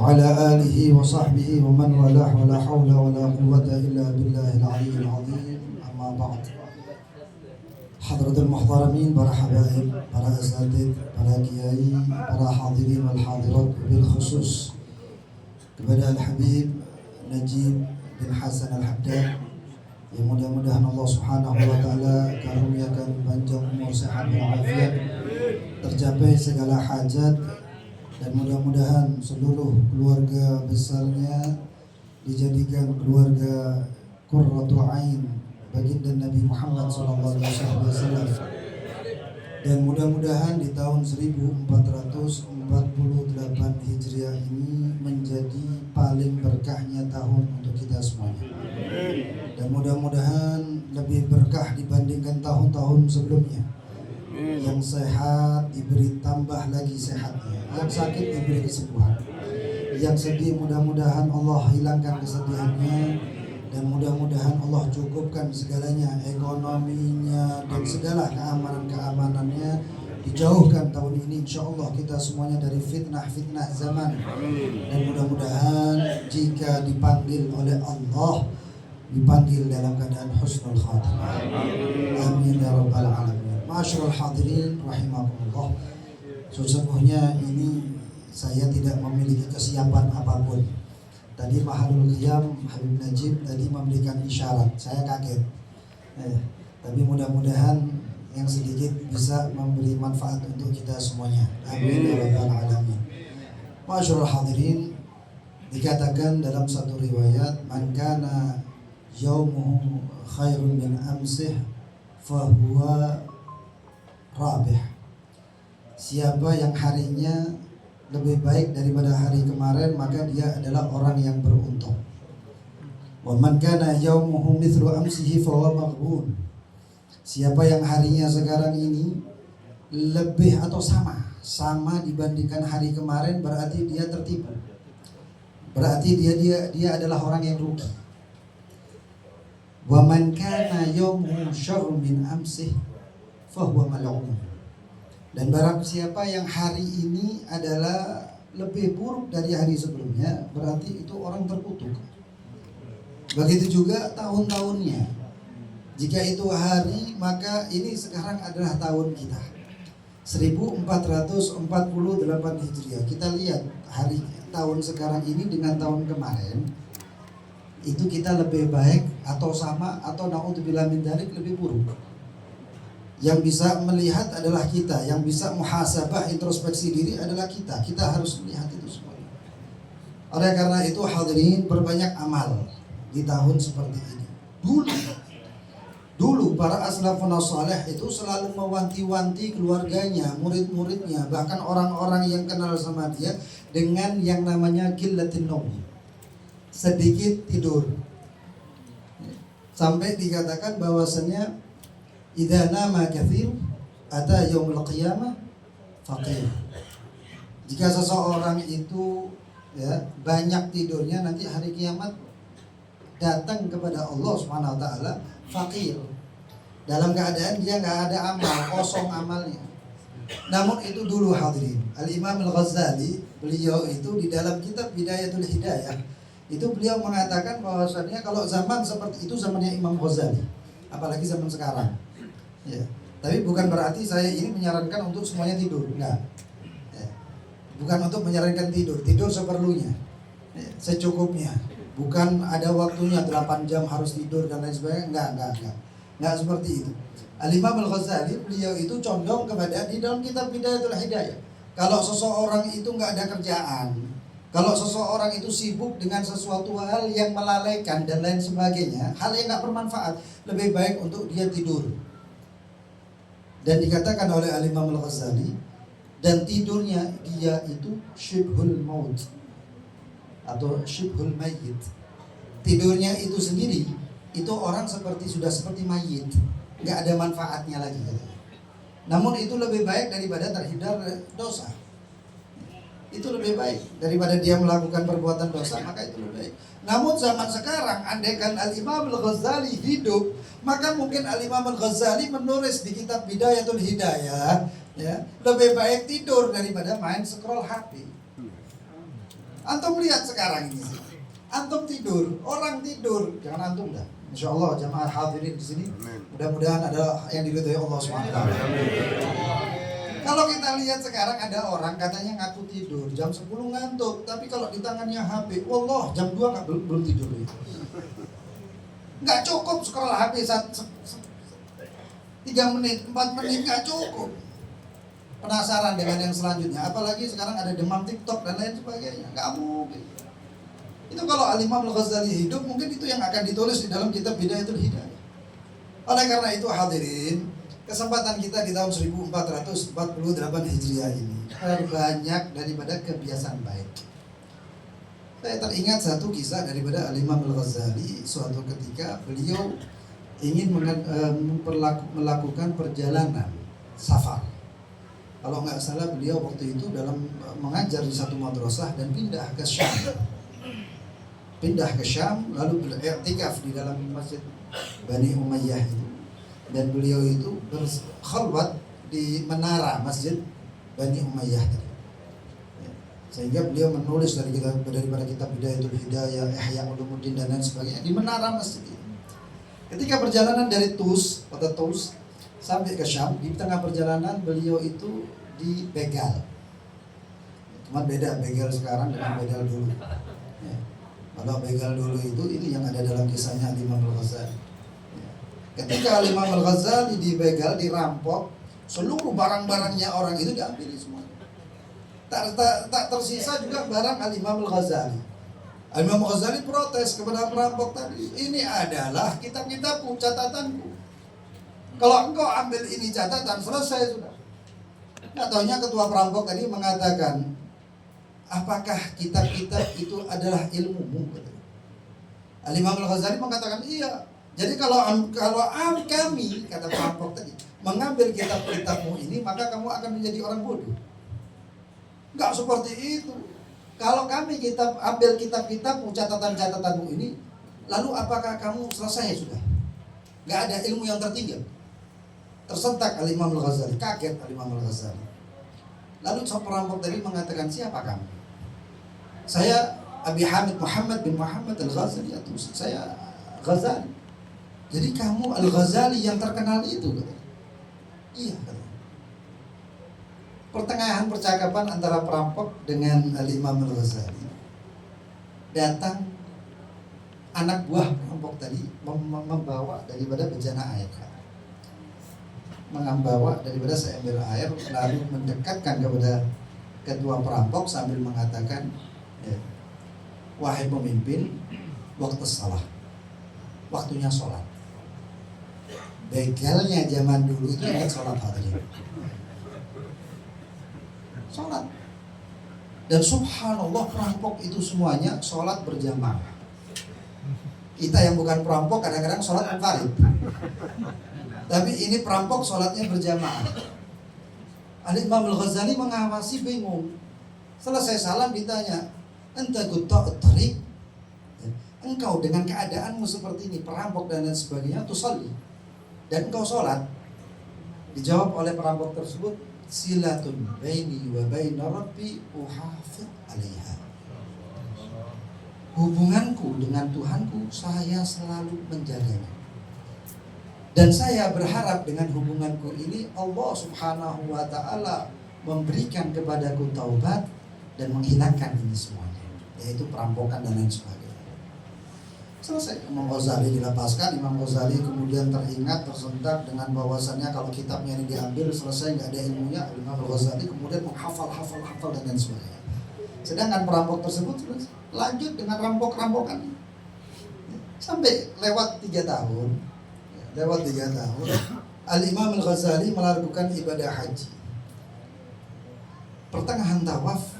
وعلى آله وصحبه ومن والاه ولا حول ولا قوة إلا بالله العلي العظيم. أما بعد. Hadratul Muhtaramin, para habaib, para asatid, para kiai, para hadirin wal hadirat, bil khusus kepada Al-Habib Najib bin Hasan Al-Habdad, yang mudah-mudahan Allah Subhanahu wa taala karuniakan panjang umur, sehat walafiat, tercapai segala hajat, dan mudah-mudahan seluruh keluarga besarnya dijadikan keluarga qurratu ain baginda Nabi Muhammad sallallahu alaihi wasallam. Dan mudah-mudahan di tahun 1448 Hijriah ini menjadi paling berkahnya tahun untuk kita semuanya. Dan mudah-mudahan lebih berkah dibandingkan tahun-tahun sebelumnya. Yang sehat diberi tambah lagi sehatnya, yang sakit diberi kesembuhan, yang sedih mudah-mudahan Allah hilangkan kesedihannya, dan mudah-mudahan Allah cukupkan segalanya, ekonominya dan segala keamanan-keamanannya. Dijauhkan tahun ini insyaallah kita semuanya dari fitnah-fitnah zaman. Dan mudah-mudahan jika dipanggil oleh Allah, dipanggil dalam keadaan husnul khatimah. Amin ya rabbal alamin. Ma'asyiral hadirin rahimakumullah. Sesungguhnya ini saya tidak memiliki kesiapan apapun. Tadi Mahalul Qiyam Habib Najib tadi memberikan isyarat, saya kaget. Tapi mudah-mudahan yang sedikit bisa memberi manfaat untuk kita semuanya. Amin ya rabbal alamin. Ma'asyiral hadirin, dikatakan dalam satu riwayat, man kana yaumuhu khairun min amsih fahuwa rabih. Siapa yang harinya lebih baik daripada hari kemarin, maka dia adalah orang yang beruntung. Wa man kana yaumuhu mithlu amsihi fahuwa maghbun. Siapa yang harinya sekarang ini lebih atau sama dibandingkan hari kemarin, berarti dia tertipu. Berarti dia adalah orang yang rugi. Wa man kana yaumuhu syarrun min amsihi fahuwa mal'un. Dan barang siapa yang hari ini adalah lebih buruk dari hari sebelumnya, berarti itu orang terkutuk. Begitu juga tahun-tahunnya. Jika itu hari, maka ini sekarang adalah tahun kita, 1448 Hijriah. Kita lihat hari tahun sekarang ini dengan tahun kemarin, itu kita lebih baik atau sama, atau na'udzubillah min dzalik lebih buruk. Yang bisa melihat adalah kita, yang bisa muhasabah, introspeksi diri adalah kita. Kita harus melihat itu semua. Oleh karena itu hadirin, berbanyak amal di tahun seperti ini. Dulu para aslafun salih itu selalu mewanti-wanti keluarganya, murid-muridnya, bahkan orang-orang yang kenal sama dia dengan yang namanya qillatin naum, sedikit tidur. Sampai dikatakan bahwasannya idza nama katsir ata yaumul qiyamah faqir. Jika seseorang itu banyak tidurnya, nanti hari kiamat datang kepada Allah Subhanahu wa taala faqir, dalam keadaan dia enggak ada amal, kosong amalnya. Namun itu dulu hadirin. Al-Imam Al-Ghazali, beliau itu di dalam kitab Bidayatul Hidayah, itu beliau mengatakan bahwasannya kalau zaman seperti itu zamannya Imam Ghazali, apalagi zaman sekarang. Ya, tapi bukan berarti saya ini menyarankan untuk semuanya tidur, enggak. Ya, bukan untuk menyarankan tidur seperlunya, secukupnya. Bukan ada waktunya 8 jam harus tidur dan lain sebagainya, enggak seperti itu. Al-Imam Al-Ghazali, beliau itu condong kepada di dalam kitab Bidayatul Hidayah. Kalau seseorang itu enggak ada kerjaan, kalau seseorang itu sibuk dengan sesuatu hal yang melalaikan dan lain sebagainya, hal yang enggak bermanfaat, lebih baik untuk dia tidur. Dan dikatakan oleh Al-Imam Al-Ghazali, dan tidurnya dia itu syibhul maut atau syibhul mayyit. Tidurnya itu sendiri, itu orang sudah seperti mayit, nggak ada manfaatnya lagi. Namun itu lebih baik daripada terhindar dosa. Itu lebih baik daripada dia melakukan perbuatan dosa, maka itu lebih baik. Namun zaman sekarang, andaikan Al-Imam Al-Ghazali hidup, maka mungkin Al-Imam Al-Ghazali menulis di kitab Bidayatul Hidayah, lebih baik tidur daripada main scroll HP. Antum lihat sekarang ini sih. Antum tidur, orang tidur, jangan antum dah. Insya Allah jamaah hadirin di sini, mudah-mudahan ada yang diridhoi Allah SWT. Kalau kita lihat sekarang ada orang katanya ngaku tidur jam 10 ngantuk, tapi kalau di tangannya HP, wallah jam 2 belum tidur. Nggak cukup scroll HP 3 menit, 4 menit nggak cukup. Penasaran dengan yang selanjutnya, apalagi sekarang ada demam TikTok dan lain sebagainya, nggak mungkin. Itu kalau Al-Imam Al-Ghazali hidup, mungkin itu yang akan ditulis di dalam kitab Bidayatul Hidayah. Oleh karena itu hadirin, kesempatan kita di tahun 1448 Hijriah ini terbanyak daripada kebiasaan baik. Saya teringat satu kisah daripada Al-Imam Al-Ghazali. Suatu ketika beliau ingin melakukan perjalanan safar. Kalau nggak salah beliau waktu itu dalam mengajar di satu madrasah dan pindah ke Syam, lalu beriktikaf di dalam masjid Bani Umayyah itu. Dan beliau itu berkhalwat di menara masjid Bani Umayyah tadi. Sehingga beliau menulis daripada kitab Bidayatul Hidayah, Ihya Ulumuddin dan lain sebagainya di menara masjid itu. Ketika perjalanan dari Tus, kota Tus sampai ke Syam, di tengah perjalanan beliau itu dibegal. Cuma beda begal sekarang dengan begal dulu. Ya. Kalau begal dulu itu ini yang ada dalam kisahnya Imam Al-Ghazali. Ya. Ketika Imam Al-Ghazali dibegal, dirampok, seluruh barang-barangnya orang itu diambil semua. Tak tersisa juga barang Al-Imam Al-Ghazali. Al-Imam Al-Ghazali protes kepada perampok tadi. Ini adalah kitab-kitabku, catatanku. Kalau engkau ambil ini catatan, selesai sudah. Nggak taunya ketua perampok tadi mengatakan, apakah kitab-kitab itu adalah ilmumu? Al-Imam Al-Ghazali mengatakan iya. Jadi kalau kami, kata perampok tadi, mengambil kitab-kitabmu ini, maka kamu akan menjadi orang bodoh. Nggak seperti itu. Kalau kami ambil kitab-kitabmu, catatan-catatanmu ini, lalu apakah kamu selesai sudah? Nggak ada ilmu yang tertinggal. Tersentak Al-Imam Al-Ghazali, kaget Al-Imam Al-Ghazali. Lalu sang perampok tadi mengatakan, siapa kamu? Saya Abi Hamid Muhammad bin Muhammad Al-Ghazali At-Tusi. Saya Ghazali. Jadi kamu Al-Ghazali yang terkenal itu? Iya. Pertengahan percakapan antara perampok dengan Al-Imam Al-Ghazali, datang anak buah perampok tadi membawa daripada bejana air. Membawa daripada seember air, lalu mendekatkan kepada ketua perampok sambil mengatakan, ya, wahai pemimpin, waktu salah, waktunya sholat. Begalnya zaman dulu itu ingat sholat hadirin. Sholat. Dan subhanallah perampok itu semuanya sholat berjamaah. Kita yang bukan perampok kadang-kadang sholat munfarid. Tapi ini perampok sholatnya berjamaah. Al-Imam Al-Ghazali mengawasi bingung. Selesai salam ditanya, anta gutta'ut tariq, engkau dengan keadaanmu seperti ini, perampok dan lain sebagainya, tusalli, dan engkau sholat. Dijawab oleh perampok tersebut, silatun baini wa baina rabbi uhafid alaiha. Hubunganku dengan Tuhanku, saya selalu menjaganya. Dan saya berharap dengan hubunganku ini Allah Subhanahu wa ta'ala memberikan kepadaku taubat dan menghilangkan ini semuanya, yaitu perampokan dan lain sebagainya. Selesai. Imam Ghazali dilepaskan. Imam Ghazali kemudian teringat, tersentak dengan bahwasannya kalau kitabnya ini diambil selesai nggak ada ilmunya. Imam Ghazali kemudian menghafal dan lain sebagainya. Sedangkan perampok tersebut lanjut dengan rampok-rampokan sampai lewat 3 tahun. Al-Imam Al-Ghazali melakukan ibadah haji. Pertengahan tawaf,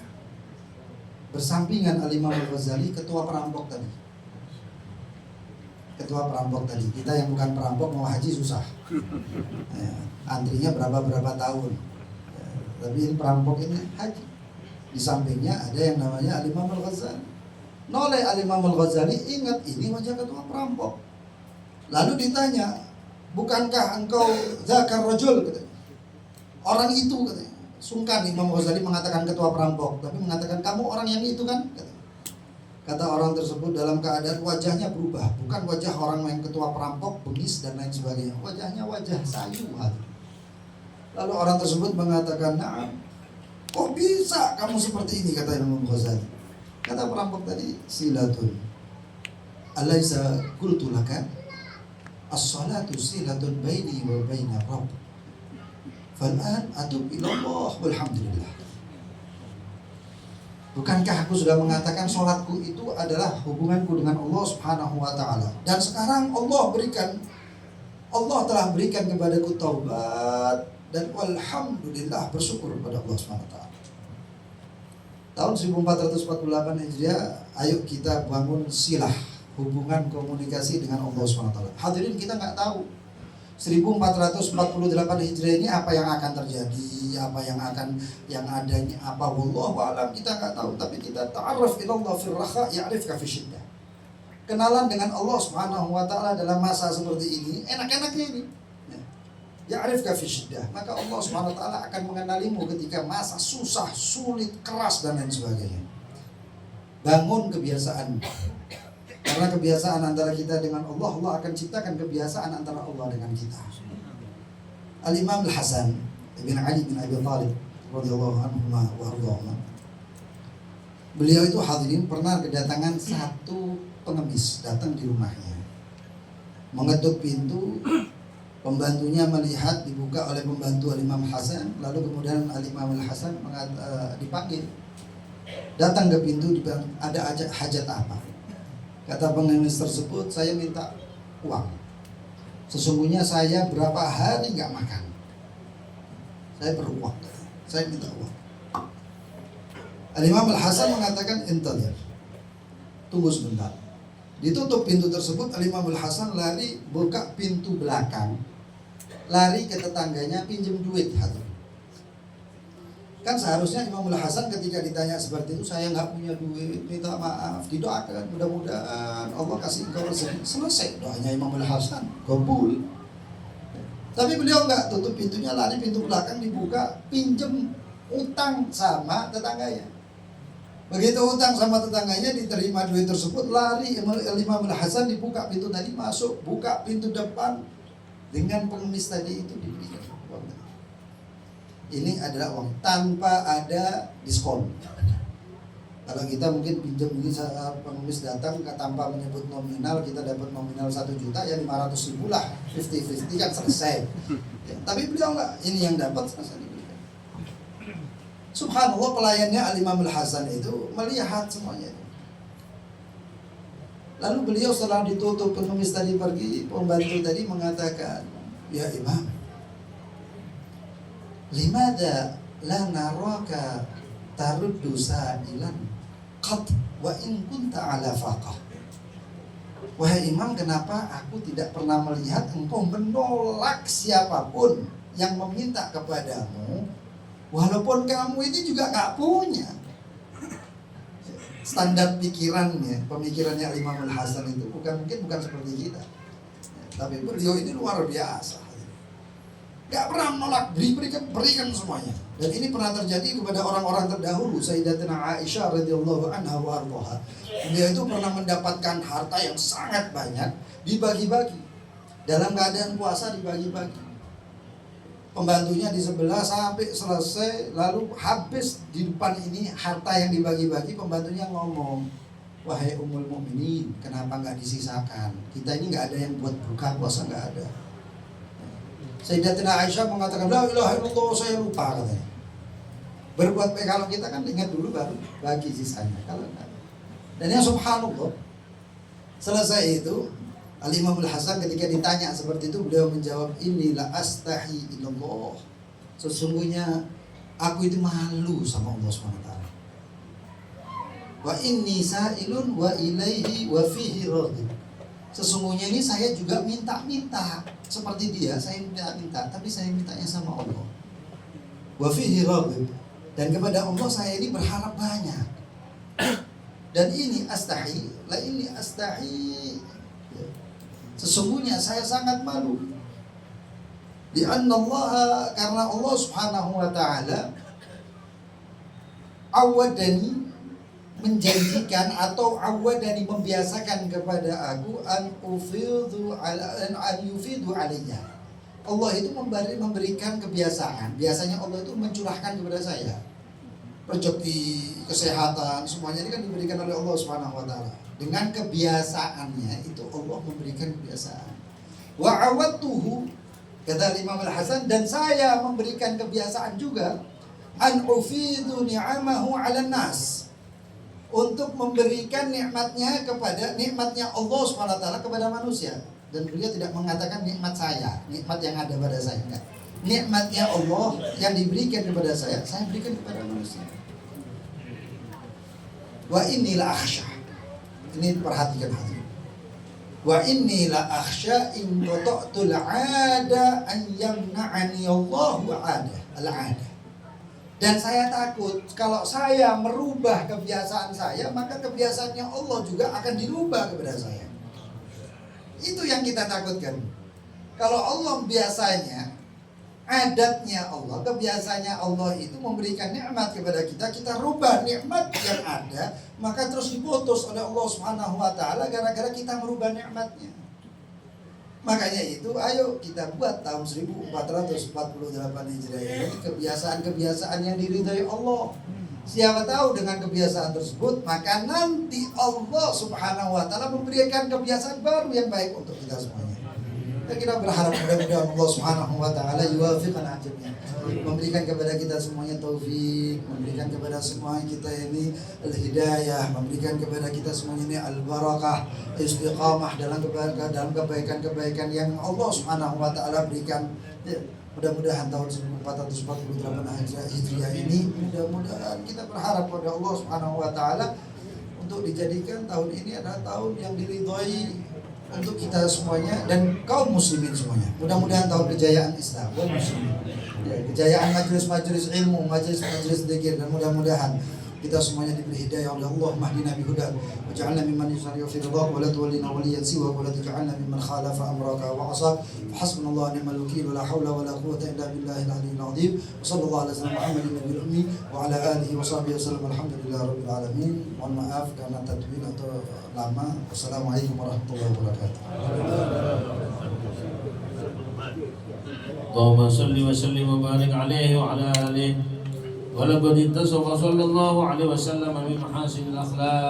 bersampingan Al-Imam Al-Ghazali ketua perampok tadi. Kita yang bukan perampok mau haji susah. Ya, antrinya berapa tahun. Ya, tapi ini perampok ini haji. Di sampingnya ada yang namanya Al-Imam Al-Ghazali. Noleh Al-Imam Al-Ghazali ingat ini wajah ketua perampok. Lalu ditanya, bukankah engkau zakar rajul? Orang itu katanya. Sungkan Imam Ghazali mengatakan ketua perampok, tapi mengatakan kamu orang yang itu kan? Katanya. Kata orang tersebut dalam keadaan wajahnya berubah, bukan wajah orang yang ketua perampok, bengis dan lain sebagainya. Wajahnya wajah sayu. Lalu orang tersebut mengatakan, "Nah, kok bisa kamu seperti ini?" Kata Imam Ghazali. Kata perampok tadi, "Silatun. Alaysa qultu laka as-salatu silatun baini wa baina Rabb. Fal'an atub ila Allah walhamdulillah." Bukankah aku sudah mengatakan sholatku itu adalah hubunganku dengan Allah Subhanahu wa ta'ala. Dan sekarang Allah telah berikan kepadaku taubat. Dan walhamdulillah, bersyukur kepada Allah Subhanahu wa ta'ala. Tahun 1448 Hijriah, ayo kita bangun silah, hubungan komunikasi dengan Allah Subhanahu wa ta'ala. Hadirin, kita nggak tahu 1448 Hijriah ini apa yang akan terjadi, apa yang ada ini apa, wallahu a'lam, kita nggak tahu. Tapi kita ta'arraf ila Allah fil raha ya'rifka fi syiddah. Kenalan dengan Allah Subhanahu wa ta'ala dalam masa seperti ini, enak-enaknya ini. Ya'rifka fi syiddah, maka Allah Subhanahu wa ta'ala akan mengenalimu ketika masa susah, sulit, keras dan lain sebagainya. Bangun kebiasaan. Karena kebiasaan antara kita dengan Allah, Allah akan ciptakan kebiasaan antara Allah dengan kita. Al-Imam Al-Hasan bin Ali bin Abi Thalib radhiyallahu anhu wa ardhahuma. Beliau itu, hadirin, pernah kedatangan satu pengemis datang di rumahnya. Mengetuk pintu, pembantunya melihat dibuka oleh pembantu Al-Imam Hasan, lalu kemudian Al-Imam Al-Hasan dipanggil. Datang ke pintu, ada hajat apa? Kata pengemis tersebut, "Saya minta uang. Sesungguhnya saya berapa hari nggak makan. Saya perlu uang. Saya minta uang." Al-Imam Al-Hasan mengatakan, "Intadhir, tunggu sebentar." Ditutup pintu tersebut, Al-Imam Al-Hasan lari buka pintu belakang, lari ke tetangganya pinjam duit. Kan seharusnya Imam Al-Hasan ketika ditanya seperti itu, "Saya nggak punya duit, minta maaf, didoakan, mudah-mudahan Allah kasih engkau rezeki." Selesai doanya Imam Al-Hasan, kabul. Tapi beliau nggak, tutup pintunya, lari pintu belakang dibuka, pinjam utang sama tetangganya. Begitu utang sama tetangganya, diterima duit tersebut, lari Imam Al-Hasan, dibuka pintu tadi, masuk, buka pintu depan, dengan pengemis tadi itu diberikan uang. Ini adalah uang tanpa ada diskon. Kalau kita mungkin pinjam ini, pengemis datang tanpa menyebut nominal, kita dapat nominal 1 juta, ya 500 ribu lah, 50-50 kan selesai. Ya, tapi beliau enggak, ini yang dapat selesai diberikan. Subhanallah, pelayannya Al-Imam Al-Hasan itu melihat semuanya. Lalu beliau setelah ditutup, pengemis tadi pergi, pembantu tadi mengatakan, "Ya Imam, limada la naraka taruddu sa'ilan qad wa in kunta ala faqah." Wahai Imam, kenapa aku tidak pernah melihat engkau menolak siapapun yang meminta kepadamu, walaupun kamu ini juga nggak punya. Standar pemikirannya Imam Al-Hasan itu bukan seperti kita. Tapi beliau ini luar biasa. Gak pernah menolak, berikan semuanya. Dan ini pernah terjadi kepada orang-orang terdahulu. Sayyidatina Aisyah radhiyallahu anha wa ardhaha. Beliau itu pernah mendapatkan harta yang sangat banyak, dibagi-bagi. Dalam keadaan puasa dibagi-bagi. Pembantunya di sebelah sampai selesai, lalu habis di depan ini harta yang dibagi-bagi. Pembantunya ngomong, "Wahai Ummul Mukminin, kenapa nggak disisakan? Kita ini nggak ada yang buat buka puasa, nggak ada." Sayyidatina Aisyah mengatakan, "La ilaha illallah, saya lupa," katanya. Berbuat baik, kalau kita kan ingat dulu baru bagi sisanya. Kalau enggak. Dan yang subhanallah, selesai itu Al-Imam Al-Hasan ketika ditanya seperti itu, beliau menjawab, "Inilah astahi ilallah." Sesungguhnya aku itu malu sama Allah SWT. Wa inni sa'ilun wa ilaihi wa fihi raghib. Sesungguhnya ini saya juga minta-minta seperti dia, saya minta-minta, tapi saya mintanya sama Allah. Wa fihi raghib. Dan kepada Allah saya ini berharap banyak. Dan ini astahi, la ini astahi. Sesungguhnya saya sangat malu. Karena Allah Subhanahu wa ta'ala awadani menjanjikan atau awadani membiasakan kepada aku an yufidu alayya. Allah itu memberikan kebiasaan. Biasanya Allah itu mencurahkan kepada saya rezeki, kesehatan, semuanya ini kan diberikan oleh Allah Subhanahu wa taala. Dengan kebiasaannya itu Allah memberikan kebiasaan. Wa awadtuhu, kata Imam Al-Hasan, dan saya memberikan kebiasaan juga an ufidu ni'amahu 'alan nas, untuk memberikan nikmatnya Allah Subhanahu wa taala kepada manusia. Dan beliau tidak mengatakan nikmat saya, nikmat yang ada pada saya, enggak. Nikmatnya Allah yang diberikan kepada saya berikan kepada manusia. Wa inilah akhsha. Ini perhatikan hati. Wa inilah akhsha in qata'tul 'ada an yamna'ani Allahu 'ada, al-'ada. Dan saya takut kalau saya merubah kebiasaan saya, maka kebiasaannya Allah juga akan dirubah kepada saya. Itu yang kita takutkan. Kalau Allah biasanya, adatnya Allah, kebiasaannya Allah itu memberikan nikmat kepada kita, kita rubah nikmat yang ada, maka terus diputus oleh Allah Subhanahu wa taala gara-gara kita merubah nikmatnya. Makanya itu ayo kita buat tahun 1448 Hijriah ini kebiasaan-kebiasaan yang diridhai Allah. Siapa tahu dengan kebiasaan tersebut maka nanti Allah Subhanahu wa taala memberikan kebiasaan baru yang baik untuk kita semuanya. Dan kita berharap mudah-mudahan Allah Subhanahu wa taala yuwafiqana jami'an, memberikan kepada kita semuanya taufik, memberikan kepada semua kita ini al-hidayah, memberikan kepada kita semuanya ini al-barakah, istiqamah dalam kebaikan-kebaikan yang Allah Subhanahu wa taala berikan. Ya, mudah-mudahan tahun 1448 Hijriah ini, mudah-mudahan kita berharap pada Allah Subhanahu wa taala untuk dijadikan tahun ini adalah tahun yang diridhai untuk kita semuanya dan kaum muslimin semuanya. Mudah-mudahan tahun kejayaan Islam dan muslimin, ya, kejayaan majelis-majelis ilmu, majelis-majelis dzikir, dan mudah-mudahan kita semuanya diberi hidayah oleh Allah. Mahdina bi hudak waj'alna mimman yusari'u fi ridhak wa la tuwallina waliyan siwa wa la taj'alna mimman khalafa amraka wa 'asak. Hasbunallahu wa ni'mal wakeel wa la haula wa la quwwata illa billahil 'aliyyil 'azim. Wa sallallahu ala sayyidina Muhammadin nabiyil ummi wa ala alihi wa sahbihi wasallam. Alhamdulillahi rabbil alamin. Mohon maaf karena tadwil atau lama. Wassalamualaikum warahmatullahi wabarakatuh. Allahumma salli wa sallim wa barik alaihi wa ala alihi. ولقد اتصف صلى الله عليه وسلم بمحاسن الأخلاق